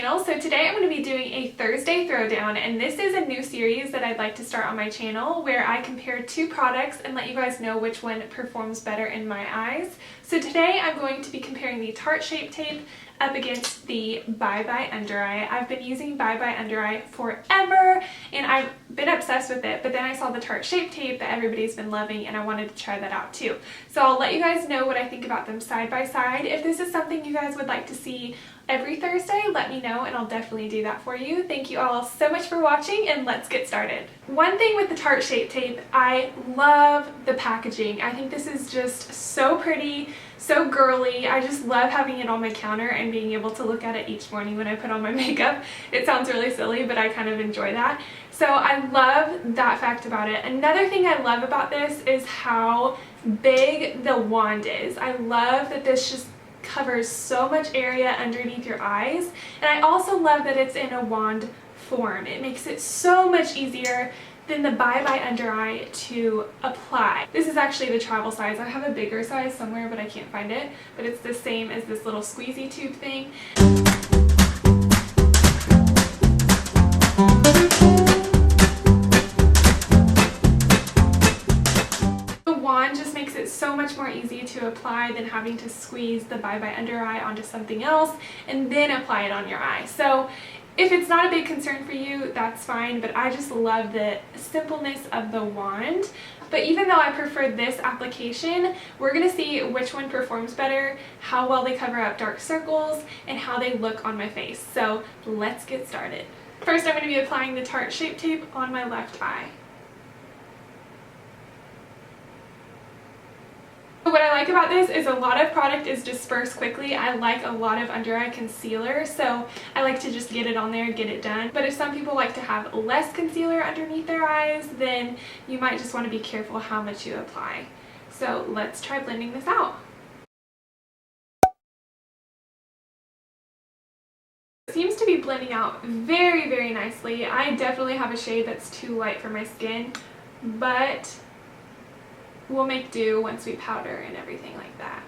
channel. So today I'm going to be doing a Thursday throwdown, and this is a new series that I'd like to start on my channel where I compare two products and let you guys know which one performs better in my eyes. So today I'm going to be comparing the Tarte Shape Tape up against the Bye Undereye. I've been using Bye Undereye forever and I've been obsessed with it, but then I saw the Tarte Shape Tape that everybody's been loving and I wanted to try that out too. So I'll let you guys know what I think about them side by side. If this is something you guys would like to see every Thursday, let me know and I'll definitely do that for you. Thank you all so much for watching and let's get started. One thing with the Tarte Shape Tape, I love the packaging. I think this is just so pretty, so girly. I just love having it on my counter and being able to look at it each morning when I put on my makeup. It sounds really silly, but I kind of enjoy that. So I love that fact about it. Another thing I love about this is how big the wand is. I love that this just covers so much area underneath your eyes, and I also love that it's in a wand form. It makes it so much easier than the Bye Undereye to apply. This is actually the travel size. I have a bigger size somewhere but I can't find it, but it's the same as this little squeezy tube thing. Just makes it so much more easy to apply than having to squeeze the Bye Undereye onto something else and then apply it on your eye. So if it's not a big concern for you, that's fine, but I just love the simpleness of the wand. But even though I prefer this application, we're going to see which one performs better, how well they cover up dark circles, and how they look on my face. So let's get started. First, I'm going to be applying the Tarte Shape Tape on my left eye. What I like about this is a lot of product is dispersed quickly. I like a lot of under eye concealer, so I like to just get it on there, get it done. But if some people like to have less concealer underneath their eyes, then you might just want to be careful how much you apply. So let's try blending this out. It seems to be blending out very, very nicely. I definitely have a shade that's too light for my skin, but we'll make do once we powder and everything like that.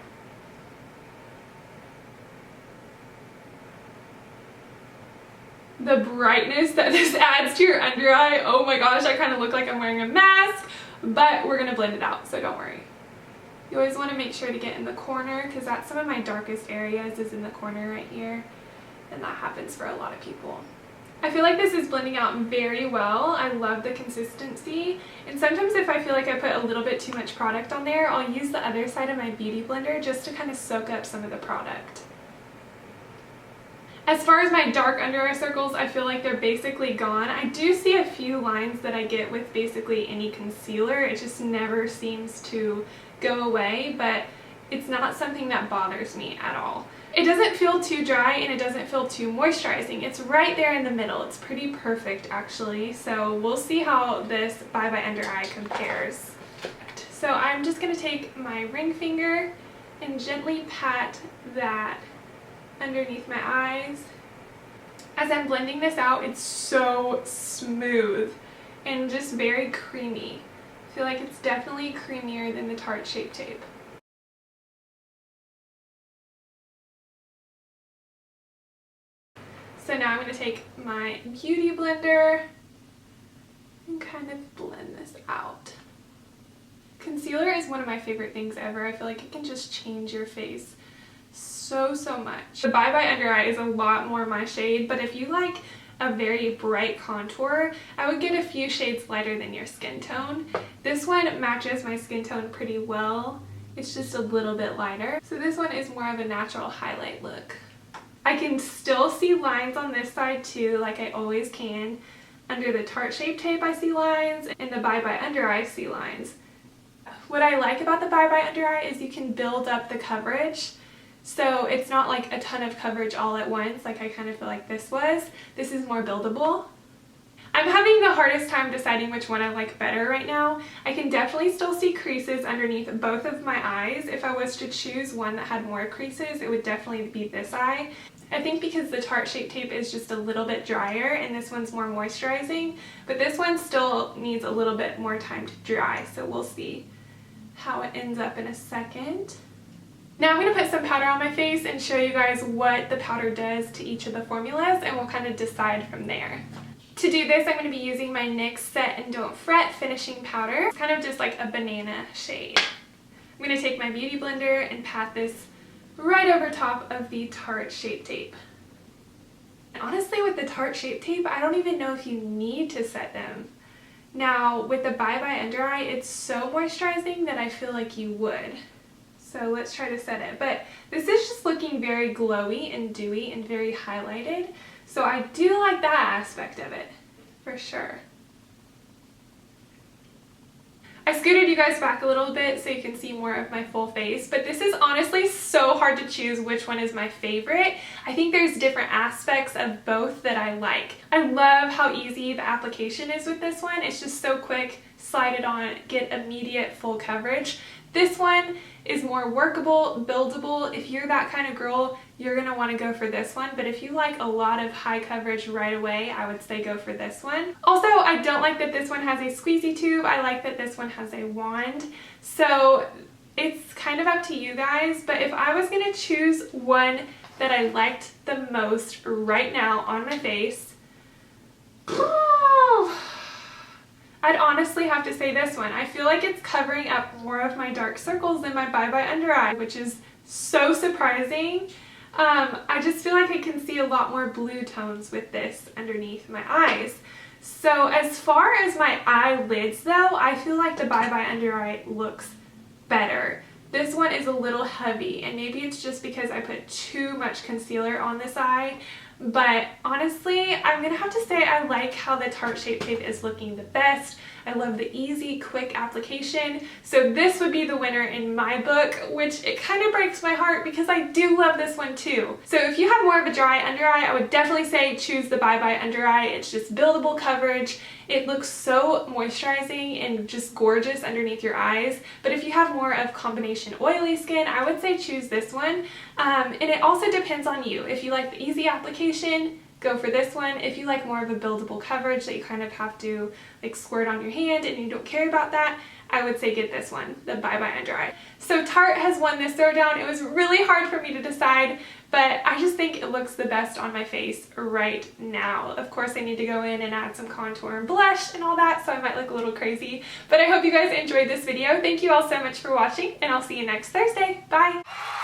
The brightness that this adds to your under eye, oh my gosh, I kind of look like I'm wearing a mask, but we're gonna blend it out, so don't worry. You always want to make sure to get in the corner because that's some of my darkest areas is in the corner right here, and that happens for a lot of people. I feel like this is blending out very well. I love the consistency, and sometimes if I feel like I put a little bit too much product on there, I'll use the other side of my beauty blender just to kind of soak up some of the product. As far as my dark under eye circles, I feel like they're basically gone. I do see a few lines that I get with basically any concealer. It just never seems to go away, but it's not something that bothers me at all. It doesn't feel too dry and it doesn't feel too moisturizing. It's right there in the middle. It's pretty perfect actually. So we'll see how this Bye Undereye compares. So I'm just going to take my ring finger and gently pat that underneath my eyes. As I'm blending this out, it's so smooth and just very creamy. I feel like it's definitely creamier than the Tarte Shape Tape. So now I'm going to take my beauty blender and kind of blend this out. Concealer is one of my favorite things ever. I feel like it can just change your face so much. The Bye Undereye is a lot more my shade, but if you like a very bright contour, I would get a few shades lighter than your skin tone. This one matches my skin tone pretty well. It's just a little bit lighter. So this one is more of a natural highlight look. I can still see lines on this side too, like I always can. Under the Tarte Shape Tape I see lines, and the Bye Undereye I see lines. What I like about the Bye Undereye is you can build up the coverage. So it's not like a ton of coverage all at once like I kind of feel like this was. This is more buildable. I'm having the hardest time deciding which one I like better right now. I can definitely still see creases underneath both of my eyes. If I was to choose one that had more creases, it would definitely be this eye. I think because the Tarte Shape Tape is just a little bit drier and this one's more moisturizing, but this one still needs a little bit more time to dry, so we'll see how it ends up in a second. Now I'm going to put some powder on my face and show you guys what the powder does to each of the formulas, and we'll kind of decide from there. To do this, I'm going to be using my NYX Set and Don't Fret finishing powder. It's kind of just like a banana shade. I'm going to take my beauty blender and pat this right over top of the Tarte Shape Tape. Honestly, with the Tarte Shape Tape, I don't even know if you need to set them. Now, with the Bye Undereye, it's so moisturizing that I feel like you would. So let's try to set it. But this is just looking very glowy and dewy and very highlighted. So I do like that aspect of it, for sure. I scooted you guys back a little bit so you can see more of my full face, but this is honestly so hard to choose which one is my favorite. I think there's different aspects of both that I like. I love how easy the application is with this one. It's just so quick, slide it on, get immediate full coverage. This one is more workable, buildable. If you're that kind of girl, you're gonna wanna go for this one, but if you like a lot of high coverage right away, I would say go for this one. Also, I don't like that this one has a squeezy tube. I like that this one has a wand. So it's kind of up to you guys, but if I was gonna choose one that I liked the most right now on my face, I'd honestly have to say this one. I feel like it's covering up more of my dark circles than my Bye Undereye, which is so surprising. I just feel like I can see a lot more blue tones with this underneath my eyes. So as far as my eyelids though, I feel like the Bye Undereye looks better. This one is a little heavy, and maybe it's just because I put too much concealer on this eye. But honestly, I'm gonna have to say I like how the Tarte Shape Tape is looking the best. I love the easy, quick application. So this would be the winner in my book, which it kind of breaks my heart because I do love this one too. So if you have more of a dry under eye, I would definitely say choose the Bye Undereye. It's just buildable coverage. It looks so moisturizing and just gorgeous underneath your eyes. But if you have more of combination oily skin, I would say choose this one. And it also depends on you. If you like the easy application, go for this one. If you like more of a buildable coverage that you kind of have to like squirt on your hand and you don't care about that, I would say get this one, the Bye Undereye. So Tarte has won this throwdown. It was really hard for me to decide, but I just think it looks the best on my face right now. Of course, I need to go in and add some contour and blush and all that, so I might look a little crazy. But I hope you guys enjoyed this video. Thank you all so much for watching, and I'll see you next Thursday. Bye!